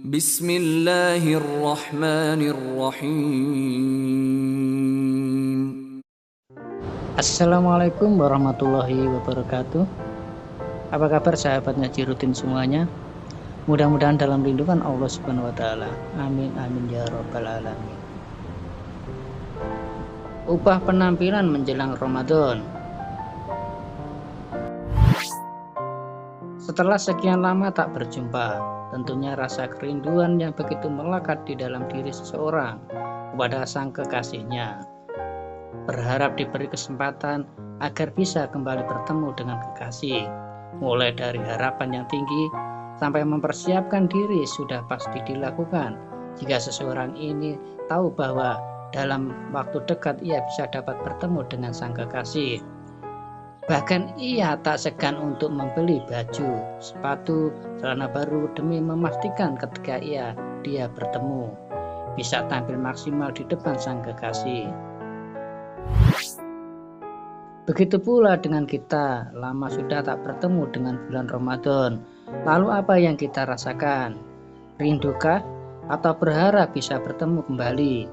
Bismillahirrahmanirrahim. Assalamualaikum warahmatullahi wabarakatuh. Apa kabar sahabat ngaji rutin semuanya? Mudah-mudahan dalam lindungan Allah Subhanahu wa taala. Amin amin ya rabbal alamin. Ubah penampilan menjelang Ramadan. Setelah sekian lama tak berjumpa, tentunya rasa kerinduan yang begitu melekat di dalam diri seseorang kepada sang kekasihnya. Berharap diberi kesempatan agar bisa kembali bertemu dengan kekasih. Mulai dari harapan yang tinggi sampai mempersiapkan diri sudah pasti dilakukan jika seseorang ini tahu bahwa dalam waktu dekat ia bisa dapat bertemu dengan sang kekasih. Bahkan ia tak segan untuk membeli baju, sepatu, celana baru demi memastikan ketika dia bertemu bisa tampil maksimal di depan sang kekasih. Begitu pula dengan kita, lama sudah tak bertemu dengan bulan Ramadan. Lalu apa yang kita rasakan? Rindukah? Atau berharap bisa bertemu kembali?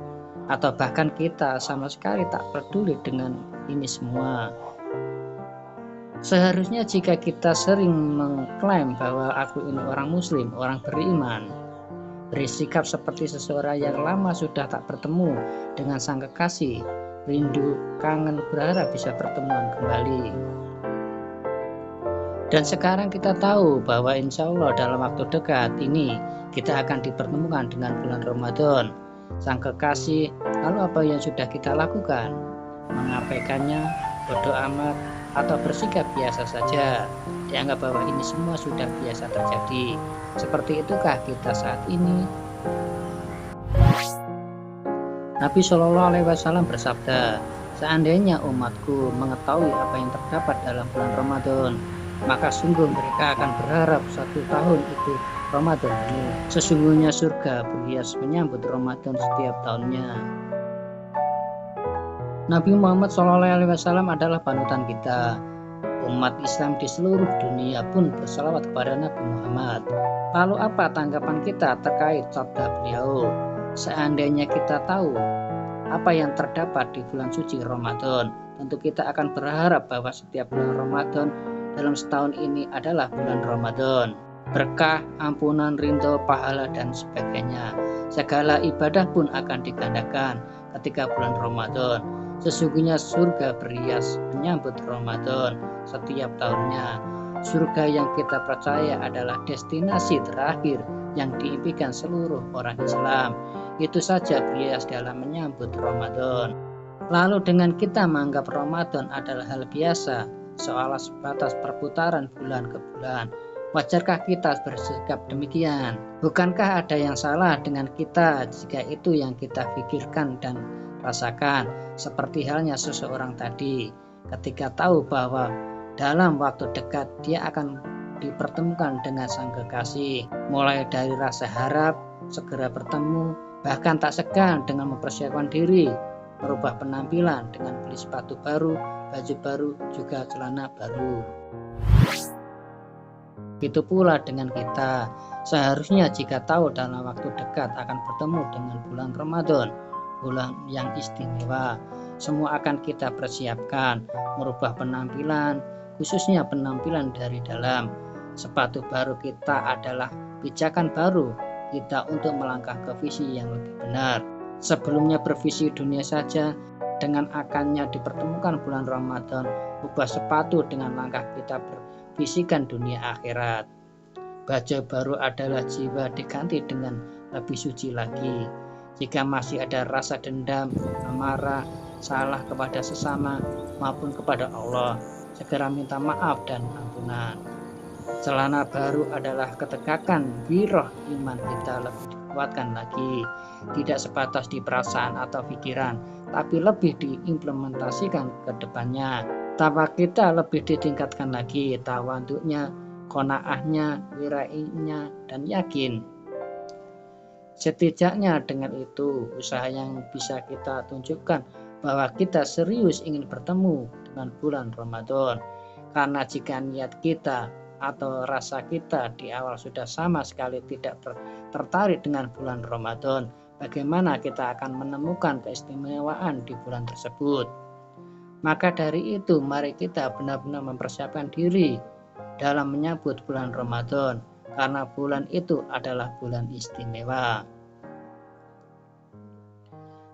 Atau bahkan kita sama sekali tak peduli dengan ini semua? Seharusnya jika kita sering mengklaim bahwa aku ini orang muslim, orang beriman, bersikap seperti seseorang yang lama sudah tak bertemu dengan sang kekasih, rindu, kangen, berharap bisa pertemuan kembali. Dan sekarang kita tahu bahwa insya Allah dalam waktu dekat ini kita akan dipertemukan dengan bulan Ramadan, sang kekasih. Lalu apa yang sudah kita lakukan? Mengabaikannya, bodoh amat, atau bersikap biasa saja, dianggap bahwa ini semua sudah biasa terjadi. Seperti itukah kita saat ini? Nabi Shallallahu Alaihi Wasallam bersabda, seandainya umatku mengetahui apa yang terdapat dalam bulan Ramadan, maka sungguh mereka akan berharap 1 tahun itu Ramadan ini. Sesungguhnya surga berhias menyambut Ramadan setiap tahunnya. Nabi Muhammad SAW adalah panutan kita. Umat Islam di seluruh dunia pun bersalawat kepada Nabi Muhammad. Lalu apa tanggapan kita terkait sabda beliau? Seandainya kita tahu apa yang terdapat di bulan suci Ramadan, tentu kita akan berharap bahwa setiap bulan Ramadan dalam setahun ini adalah bulan Ramadan. Berkah, ampunan, ridho, pahala, dan sebagainya. Segala ibadah pun akan digandakan ketika bulan Ramadan. Sesungguhnya surga berhias menyambut Ramadan setiap tahunnya. Surga yang kita percaya adalah destinasi terakhir yang diimpikan seluruh orang Islam. Itu saja berhias dalam menyambut Ramadan. Lalu dengan kita menganggap Ramadan adalah hal biasa, seolah sebatas perputaran bulan ke bulan, wajarkah kita bersikap demikian? Bukankah ada yang salah dengan kita jika itu yang kita pikirkan dan rasakan? Seperti halnya seseorang tadi, ketika tahu bahwa dalam waktu dekat dia akan dipertemukan dengan sang kekasih, mulai dari rasa harap segera bertemu, bahkan tak segan dengan mempersiapkan diri, merubah penampilan dengan beli sepatu baru, baju baru, juga celana baru. Begitu pula dengan kita, seharusnya jika tahu dalam waktu dekat akan bertemu dengan bulan Ramadan, bulan yang istimewa, semua akan kita persiapkan, merubah penampilan, khususnya penampilan dari dalam. Sepatu baru kita adalah pijakan baru kita untuk melangkah ke visi yang lebih benar. Sebelumnya bervisi dunia saja, dengan akannya dipertemukan bulan Ramadan, ubah sepatu dengan langkah kita bervisikan dunia akhirat. Baju baru adalah jiwa diganti dengan lebih suci lagi. Jika masih ada rasa dendam, amarah, salah kepada sesama maupun kepada Allah, segera minta maaf dan ampunan. Celana baru adalah ketegakan giroh iman kita lebih dikuatkan lagi, tidak sebatas di perasaan atau pikiran, tapi lebih diimplementasikan ke depannya. Takwa kita lebih ditingkatkan lagi, tawaduknya, qanaahnya, wirainya, dan yakin. Setidaknya dengan itu, usaha yang bisa kita tunjukkan bahwa kita serius ingin bertemu dengan bulan Ramadan. Karena jika niat kita atau rasa kita di awal sudah sama sekali tidak tertarik dengan bulan Ramadan, bagaimana kita akan menemukan keistimewaan di bulan tersebut. Maka dari itu, mari kita benar-benar mempersiapkan diri dalam menyambut bulan Ramadan, karena bulan itu adalah bulan istimewa.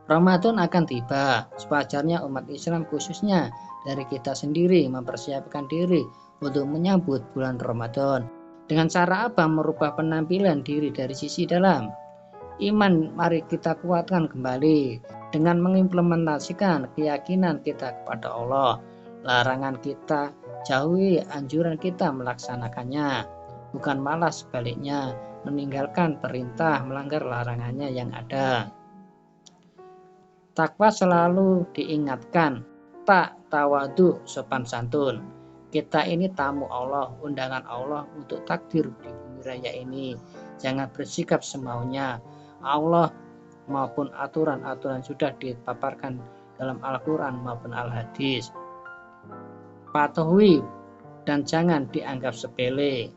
Ramadan akan tiba, sewajarnya umat Islam khususnya dari kita sendiri mempersiapkan diri untuk menyambut bulan Ramadan. Dengan cara apa? Merubah penampilan diri dari sisi dalam. Iman mari kita kuatkan kembali dengan mengimplementasikan keyakinan kita kepada Allah. Larangan kita jauhi, anjuran kita melaksanakannya, bukan malah sebaliknya meninggalkan perintah, melanggar larangannya yang ada. Takwa selalu diingatkan, tak tawadu sopan santun. Kita ini tamu Allah, undangan Allah untuk takdir di bumi raya ini. Jangan bersikap semaunya. Allah maupun aturan-aturan sudah dipaparkan dalam Al-Quran maupun Al-Hadis. Patuhi dan jangan dianggap sepele.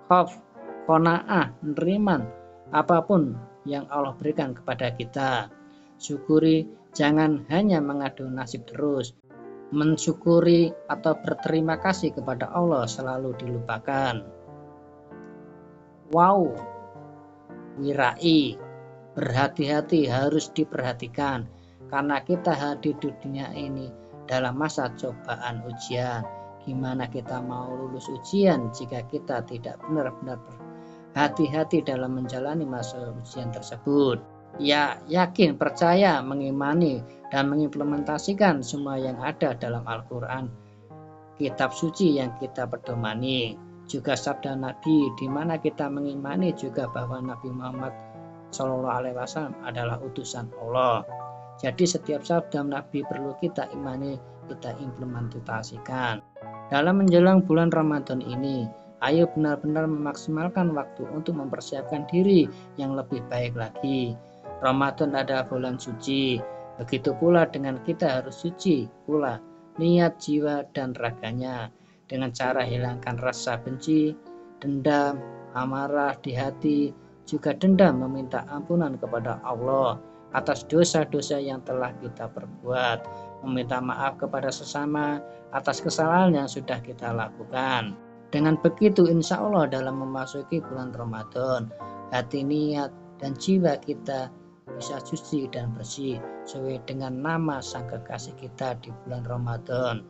Khof, qanaah, menerima apapun yang Allah berikan kepada kita. Syukuri, jangan hanya mengadu nasib terus. Mensyukuri atau berterima kasih kepada Allah selalu dilupakan. Wow, wirai, berhati-hati, harus diperhatikan karena kita hadir di dunia ini dalam masa cobaan ujian. Gimana kita mau lulus ujian jika kita tidak benar-benar berhati-hati dalam menjalani masa ujian tersebut? Ya, yakin, percaya, mengimani, dan mengimplementasikan semua yang ada dalam Al-Quran, kitab suci yang kita pedomani. Juga sabda Nabi, di mana kita mengimani juga bahwa Nabi Muhammad SAW adalah utusan Allah. Jadi setiap sabda Nabi perlu kita imani, kita implementasikan. Dalam menjelang bulan Ramadan ini, ayo benar-benar memaksimalkan waktu untuk mempersiapkan diri yang lebih baik lagi. Ramadan adalah bulan suci, begitu pula dengan kita harus suci pula niat, jiwa, dan raganya dengan cara hilangkan rasa benci, dendam, amarah di hati, juga dendam meminta ampunan kepada Allah atas dosa-dosa yang telah kita perbuat, meminta maaf kepada sesama atas kesalahan yang sudah kita lakukan. Dengan begitu insya Allah dalam memasuki bulan Ramadan, hati, niat, dan jiwa kita bisa suci dan bersih sesuai dengan nama sang kekasih kita di bulan Ramadan.